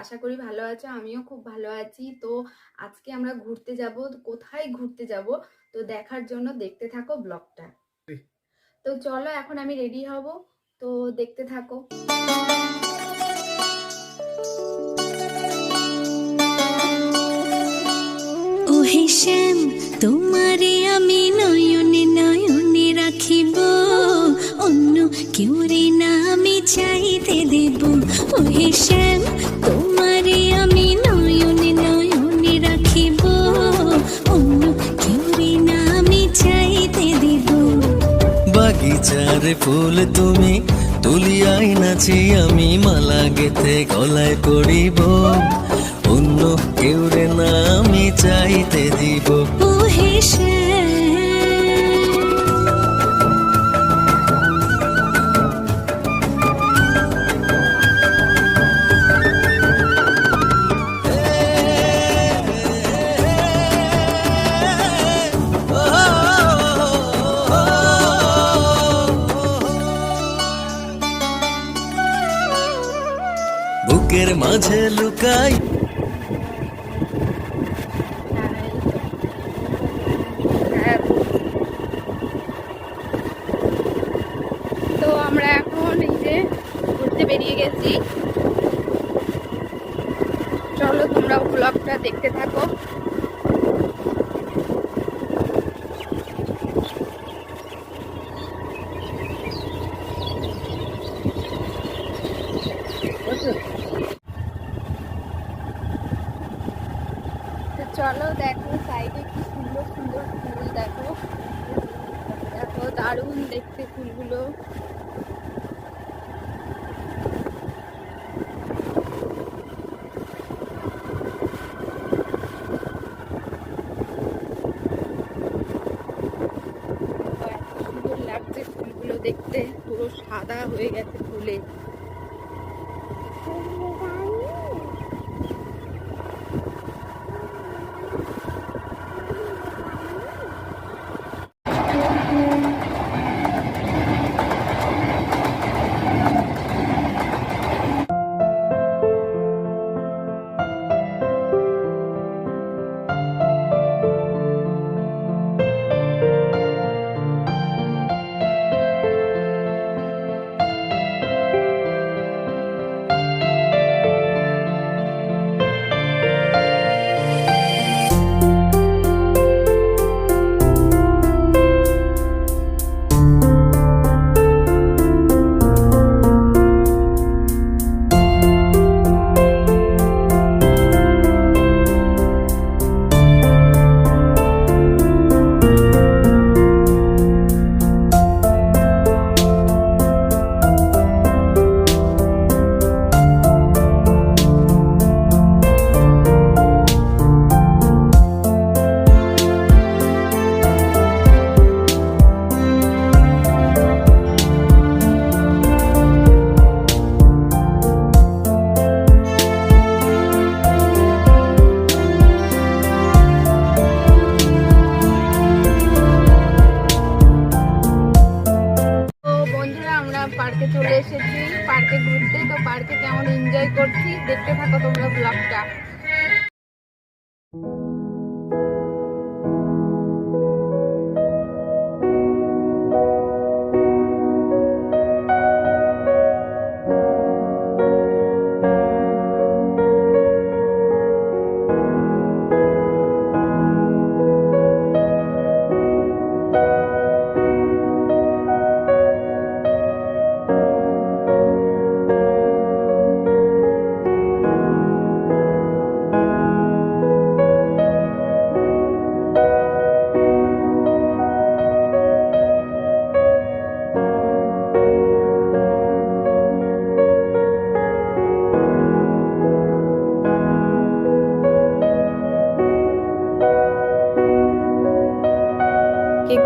আশা করি ভালো আছো, আমিও খুব ভালো আছি। তো আজকে আমরা ঘুরতে যাব, তো কোথায় ঘুরতে যাব তো দেখার জন্য দেখতে থাকো ব্লগটা। তো চলো এখন আমি রেডি হব, তো দেখতে থাকো। ওহে শ্যাম, তোমারে আমি নয়নে নয়নে রাখিব, অন্য কেউ রে না আমি চাইতে দেব। ওহে শ্যাম, তোমারে আমি নয়নে নয়নে রাখিব, অন্য কেউ রে না আমি চাইতে দেব। বাগিচার ফুল তুমি তুলিয়াই নাচি, আমি মালা গেথে গলায় পড়িব, অন্য কেউ রে না আমি চাইতে দিব। ওহে শ্যাম, বুকের মাঝে লুকাই তো আমরা এখন এই যে ঘুরতে বেরিয়ে গেছি। চলো তোমরা ব্লগটা দেখতে থাকো। তো চলো দেখো সাইডে কি সুন্দর সুন্দর ফুল, দেখো দেখো দারুণ দেখতে ফুলগুলো। এত সুন্দর লাগছে ফুলগুলো দেখতে, পুরো সাদা হয়ে গেছে ফুলে। পার্কে চলে এসেছি, পার্কে ঘুরতে। তো পার্কে কেমন এনজয় করছি দেখতে থাকো তোমরা ব্লগটা।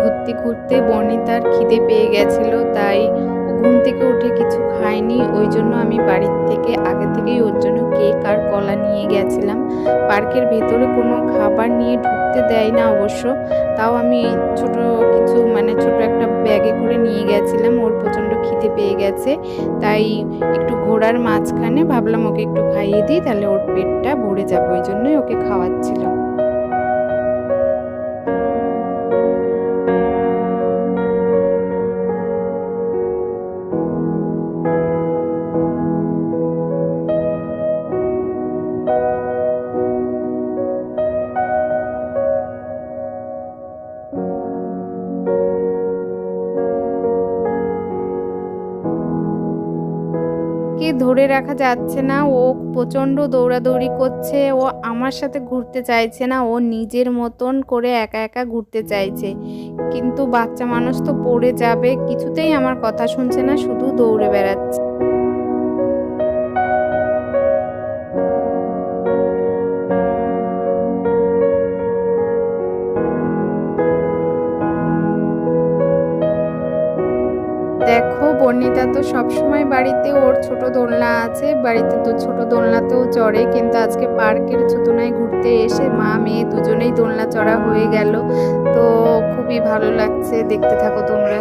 ঘুরতে ঘুরতে বনিতার খিদে পেয়ে গেছিল, তাই ঘুম থেকে উঠে কিছু খায়নি। ওই জন্য আমি বাড়ির থেকে আগে থেকেই ওর জন্য কেক আর কলা নিয়ে গেছিলাম। পার্কের ভেতরে কোনো খাবার নিয়ে ঢুকতে দেয় না অবশ্য, তাও আমি ছোট কিছু মানে ছোট একটা ব্যাগে করে নিয়ে গেছিলাম। ওর প্রচণ্ড খিদে পেয়ে গেছে, তাই একটু ঘোড়ার মাঝখানে ভাবলাম ওকে একটু খাইয়ে দিই, তাহলে ওর পেটটা ভরে যাবে, ওই জন্যই ওকে খাওয়াচ্ছিলাম। কে ধরে রাখা যাচ্ছে না, ও প্রচণ্ড দৌড়াদৌড়ি করছে, ও আমার সাথে ঘুরতে চাইছে না, ও নিজের মতন করে একা একা ঘুরতে চাইছে, কিন্তু বাচ্চা মানুষ তো পড়ে যাবে, কিছুতেই আমার কথা শুনছে না, শুধু দৌড়ে বেড়াচ্ছে। দেখো বর্ণিতা তো সবসময় বাড়িতে ওর ছোট দোলনা আছে, বাড়িতে তো ছোট দোলনাতেও চড়ে, কিন্তু আজকে পার্কের ছোটনায় ঘুরতে এসে মা মেয়ে দুজনেই দোলনা চড়া হয়ে গেল। তো খুবই ভালো লাগছে, দেখতে থাকো তোমরা।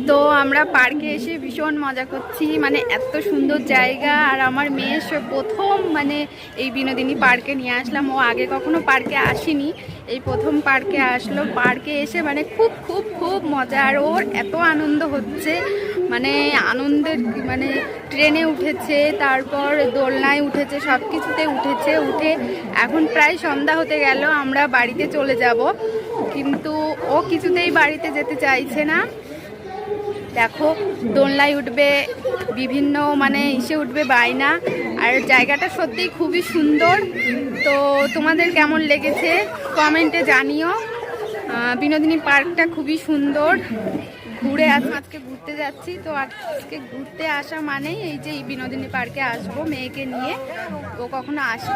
তো আমরা পার্কে এসে ভীষণ মজা করছি, মানে এত সুন্দর জায়গা, আর আমার মেয়ের প্রথম মানে এই বিনোদিনী পার্কে নিয়ে আসলাম, ও আগে কখনো পার্কে আসেনি, এই প্রথম পার্কে আসলো। পার্কে এসে মানে খুব খুব খুব মজা, আর ওর এত আনন্দ হচ্ছে, মানে আনন্দের মানে ট্রেনে উঠেছে, তারপর দোলনায় উঠেছে, সব কিছুতে উঠেছে, উঠে এখন প্রায় সন্ধ্যা হতে গেল, আমরা বাড়িতে চলে যাব, কিন্তু ও কিছুতেই বাড়িতে যেতে চাইছে না। দেখো দোলনায় উঠবে, বিভিন্ন মানে ইসে উঠবে বায়না, আর জায়গাটা সত্যিই খুবই সুন্দর। তো তোমাদের কেমন লেগেছে কমেন্টে জানিও। বিনোদিনী পার্কটা খুবই সুন্দর, ঘুরে আজকে ঘুরতে যাচ্ছি, তো আজকে ঘুরতে আসা মানেই এই যে এই বিনোদিনী পার্কে আসবো মেয়েকে নিয়ে, ও কখনো আসে।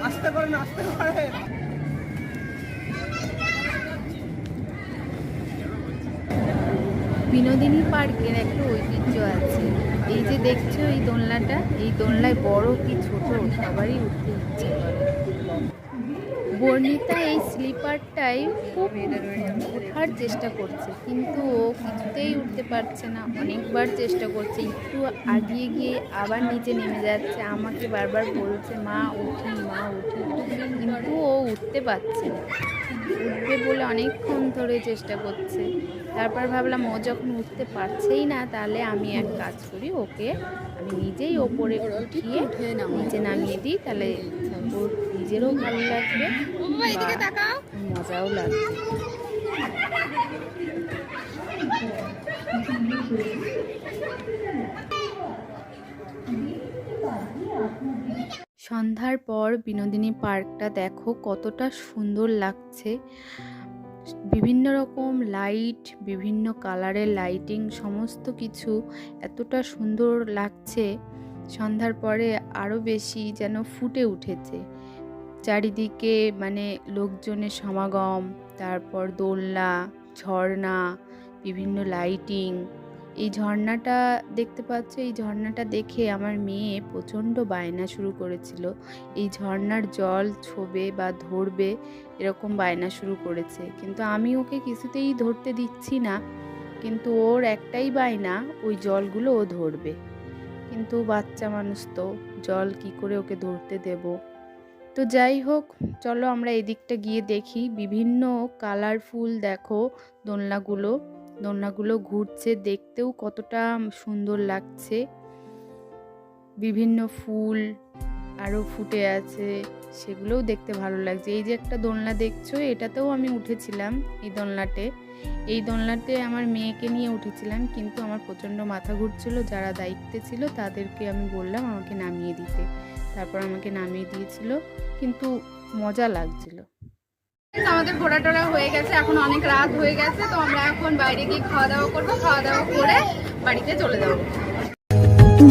আস্তে করেন, আস্তে করেন। বিনোদিনী পার্কের একটা ঐতিহ্য আছে, এই যে দেখছো এই দোলনাটা, এই দোলনায় বড় কি ছোট সবারই উঠতে ইচ্ছে করে। বর্ণিতা এই স্লিপারটাই খুব ওঠার চেষ্টা করছে, কিন্তু ও কিছুতেই উঠতে পারছে না। অনেকবার চেষ্টা করছে, একটু আগিয়ে গিয়ে আবার নিচে নেমে যাচ্ছে। আমাকে বারবার বলছে মা উঠি, মা উঠি, কিন্তু ও উঠতে পারছে না। উঠবে বলে অনেকক্ষণ ধরে চেষ্টা করছে। তারপর ভাবলাম ও যখন উঠতে পারছেই না, তাহলে আমি এক কাজ করি, ওকে আমি নিজেই ওপরে উঠিয়ে নিচে নামিয়ে দিই, তাহলে ওর নিজেরও ভালো লাগবে, মজাও লাগবে। সন্ধ্যার পর বিনোদিনী পার্কটা দেখো কতটা সুন্দর লাগছে। বিভিন্ন রকম লাইট, বিভিন্ন কালারের লাইটিং, সমস্ত কিছু এতটা সুন্দর লাগছে। সন্ধ্যার পরে আরও বেশি যেন ফুটে উঠেছে চারিদিকে, মানে লোকজনের সমাগম, তারপর দোলনা, ঝর্ণা, বিভিন্ন লাইটিং। এই ঝর্ণাটা দেখতে পাচ্ছ, এই ঝর্ণাটা দেখে আমার মেয়ে প্রচণ্ড বায়না শুরু করেছিল। এই ঝর্ণার জল ছোবে বা ধরবে এরকম বায়না শুরু করেছে, কিন্তু আমি ওকে কিছুতেই ধরতে দিচ্ছি না। কিন্তু ওর একটাই বায়না, ওই জলগুলো ও ধরবে। কিন্তু বাচ্চা মানুষ তো, জল কি করে ওকে ধরতে দেব। তো যাই হোক, চলো আমরা এদিকটা গিয়ে দেখি। বিভিন্ন কালারফুল দেখো দোলনাগুলো ঘুরছে, দেখতেও কতটা সুন্দর লাগছে। বিভিন্ন ফুল আরও ফুটে আছে, সেগুলোও দেখতে ভালো লাগছে। এই যে একটা দোলনা দেখছো, এটাতেও আমি উঠেছিলাম। এই দোলনাতে আমার মেয়েকে নিয়ে উঠেছিলাম, কিন্তু আমার প্রচণ্ড মাথা ঘুরছিল। যারা দায়িত্বে ছিল তাদেরকে আমি বললাম আমাকে নামিয়ে দিতে, তারপর আমাকে নামিয়ে দিয়েছিল, কিন্তু মজা লাগছিল। আমাদের ঘোরা টোরা হয়ে গেছে, এখন অনেক রাত হয়ে গেছে, তো আমরা এখন বাইরে গিয়ে খাওয়া দাওয়া করবো। খাওয়া দাওয়া করে বাড়িতে চলে যাবো।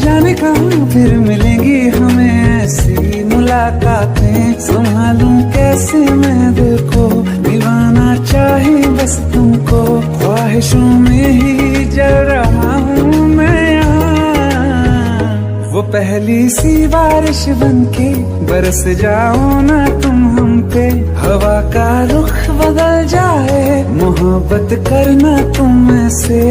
जाने कहाँ फिर मिलेंगी हमें ऐसी मुलाकातें, संभालूं कैसे मैं दिल को, दीवाना चाहे बस तुमको, ख्वाहिशों में ही जल रहा हूँ मैं यहाँ। वो पहली सी बारिश बनके बरस जाओ ना तुम हम पे, हवा का रुख बदल जाए, मोहब्बत करना तुम से।